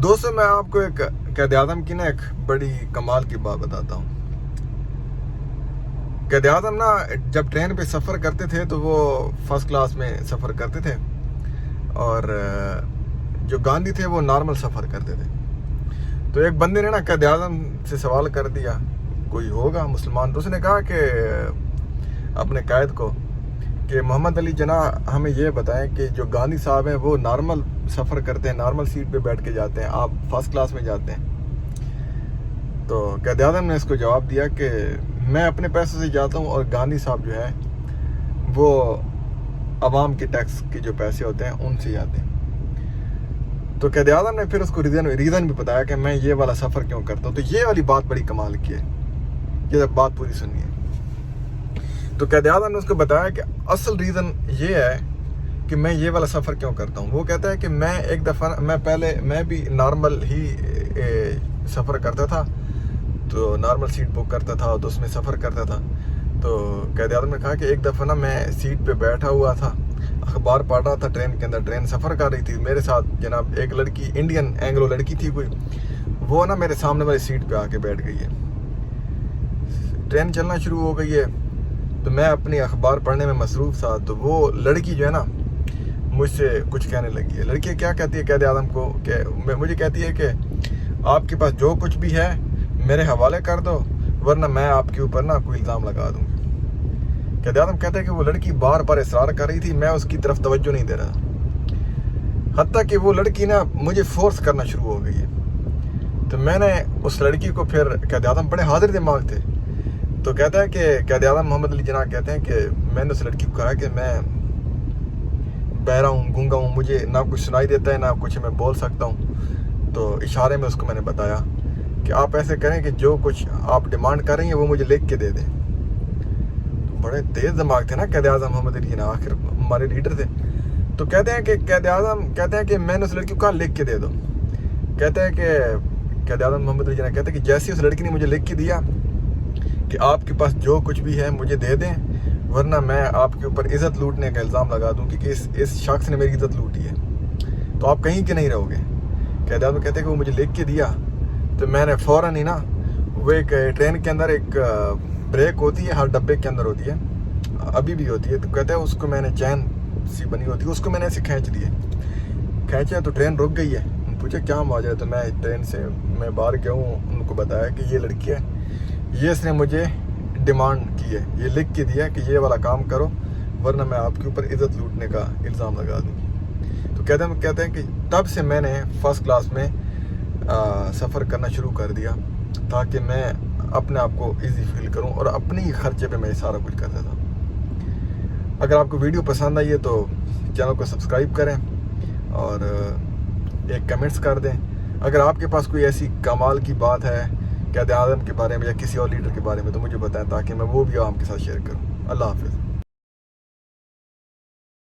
دوستوں میں آپ کو ایک قائد اعظم کی ایک بڑی کمال کی بات بتاتا ہوں۔ قائد اعظم جب ٹرین پہ سفر کرتے تھے تو وہ فرسٹ کلاس میں سفر کرتے تھے، اور جو گاندھی تھے وہ نارمل سفر کرتے تھے۔ تو ایک بندے نے قائد اعظم سے سوال کر دیا، کوئی ہوگا مسلمان، تو اس نے کہا کہ اپنے قائد کو کہ محمد علی جناح ہمیں یہ بتائیں کہ جو گاندھی صاحب ہیں وہ نارمل سفر کرتے ہیں، نارمل سیٹ پہ بیٹھ کے جاتے ہیں، آپ فرسٹ کلاس میں جاتے ہیں۔ تو قائد اعظم نے اس کو جواب دیا کہ میں اپنے پیسوں سے جاتا ہوں، اور گاندھی صاحب جو ہے وہ عوام کے ٹیکس کے جو پیسے ہوتے ہیں ان سے جاتے ہیں۔ تو قائد اعظم نے پھر اس کو ریزن بھی بتایا کہ میں یہ والا سفر کیوں کرتا ہوں۔ تو یہ والی بات بڑی کمال کی ہے، یہ بات پوری سنیے۔ تو قائد اعظم نے اس کو بتایا کہ اصل ریزن یہ ہے کہ میں یہ والا سفر کیوں کرتا ہوں۔ وہ کہتا ہے کہ میں ایک دفعہ میں بھی نارمل ہی سفر کرتا تھا، تو نارمل سیٹ بک کرتا تھا تو اس میں سفر کرتا تھا۔ تو قائد اعظم نے کہا کہ ایک دفعہ میں سیٹ پہ بیٹھا ہوا تھا، اخبار پڑھ رہا تھا ٹرین کے اندر، ٹرین سفر کر رہی تھی، میرے ساتھ جناب ایک لڑکی، انڈین اینگلو لڑکی تھی کوئی، وہ میرے سامنے والی سیٹ پہ آ کے بیٹھ گئی ہے۔ ٹرین چلنا شروع ہو گئی ہے، تو میں اپنی اخبار پڑھنے میں مصروف تھا، تو وہ لڑکی جو ہے مجھ سے کچھ کہنے لگی ہے۔ لڑکی کیا کہتی ہے قائد اعظم کو کہ مجھے کہتی ہے کہ آپ کے پاس جو کچھ بھی ہے میرے حوالے کر دو، ورنہ میں آپ کے اوپر کوئی الزام لگا دوں گی۔ قائد اعظم کہتا ہے کہ وہ لڑکی بار بار اصرار کر رہی تھی، میں اس کی طرف توجہ نہیں دے رہا، حتیٰ کہ وہ لڑکی مجھے فورس کرنا شروع ہو گئی ہے۔ تو میں نے اس لڑکی کو پھر، قائد اعظم بڑے حاضر دماغ تھے، تو کہتا ہے کہ قائد اعظم محمد علی جناح کہتے ہیں کہ میں نے اس لڑکی کو کہا کہ میں بہرا ہوں، گونگا ہوں، مجھے نہ کچھ سنائی دیتا ہے نہ کچھ میں بول سکتا ہوں۔ تو اشارے میں اس کو میں نے بتایا کہ آپ ایسے کریں کہ جو کچھ آپ ڈیمانڈ کر رہی ہیں وہ مجھے لکھ کے دے دیں۔ بڑے تیز دماغ تھے قائد اعظم محمد علی جناح، آخر ہمارے لیڈر تھے۔ تو کہتے ہیں کہ قائد اعظم کہتے ہیں کہ میں نے اس لڑکی کو کہا لکھ کے دے دو۔ کہتے ہیں کہ قائد اعظم محمد علی جناح کہتے ہیں کہ جیسے اس لڑکی نے مجھے لکھ کے دیا کہ آپ کے پاس جو کچھ بھی ہے مجھے دے دیں، ورنہ میں آپ کے اوپر عزت لوٹنے کا الزام لگا دوں کہ اس شخص نے میری عزت لوٹی ہے، تو آپ کہیں کے نہیں رہو گے۔ قائد اعظم کہتے ہیں کہ وہ مجھے لکھ کے دیا، تو میں نے فوراً ہی وہ ایک ٹرین کے اندر ایک بریک ہوتی ہے، ہر ڈبے کے اندر ہوتی ہے، ابھی بھی ہوتی ہے، تو کہتے ہیں اس کو میں نے چین سی بنی ہوتی ہے، اس کو میں نے ایسے کھینچ دیے، کھینچا تو ٹرین رک گئی ہے۔ پوچھا کیا ماجرا ہے، تو میں ٹرین سے باہر گیا ہوں، ان کو بتایا کہ یہ لڑکی ہے، یہ اس نے مجھے ڈیمانڈ کی ہے، یہ لکھ کے دیا کہ یہ والا کام کرو، ورنہ میں آپ کے اوپر عزت لوٹنے کا الزام لگا دوں گی۔ تو کہتے ہیں کہ تب سے میں نے فرسٹ کلاس میں سفر کرنا شروع کر دیا، تاکہ میں اپنے آپ کو ایزی فیل کروں، اور اپنی ہی خرچے پہ میں سارا کچھ کرتا تھا۔ اگر آپ کو ویڈیو پسند آئی ہے تو چینل کو سبسکرائب کریں اور ایک کمنٹس کر دیں۔ اگر آپ کے پاس کوئی ایسی کمال کی بات ہے قائد اعظم کے بارے میں یا کسی اور لیڈر کے بارے میں تو مجھے بتائیں، تاکہ میں وہ بھی آپ کے ساتھ شیئر کروں۔ اللہ حافظ۔